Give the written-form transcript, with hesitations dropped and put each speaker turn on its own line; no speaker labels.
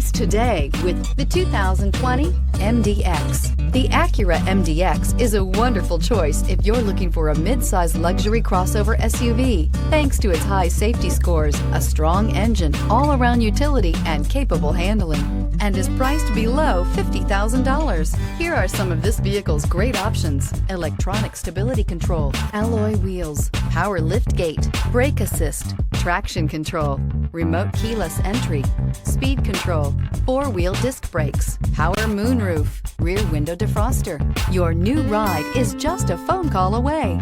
choice today with the 2020 MDX. The Acura MDX is a wonderful choice if you're looking for a mid-size luxury crossover SUV. Thanks to its high safety scores, a strong engine, all-around utility, and capable handling, and is priced below $50,000. Here are some of this vehicle's great options: electronic stability control, alloy wheels, power liftgate, brake assist, traction control, remote keyless entry, speed control, four-wheel disc brakes, power moonroof, rear window defroster. Your new ride is just a phone call away.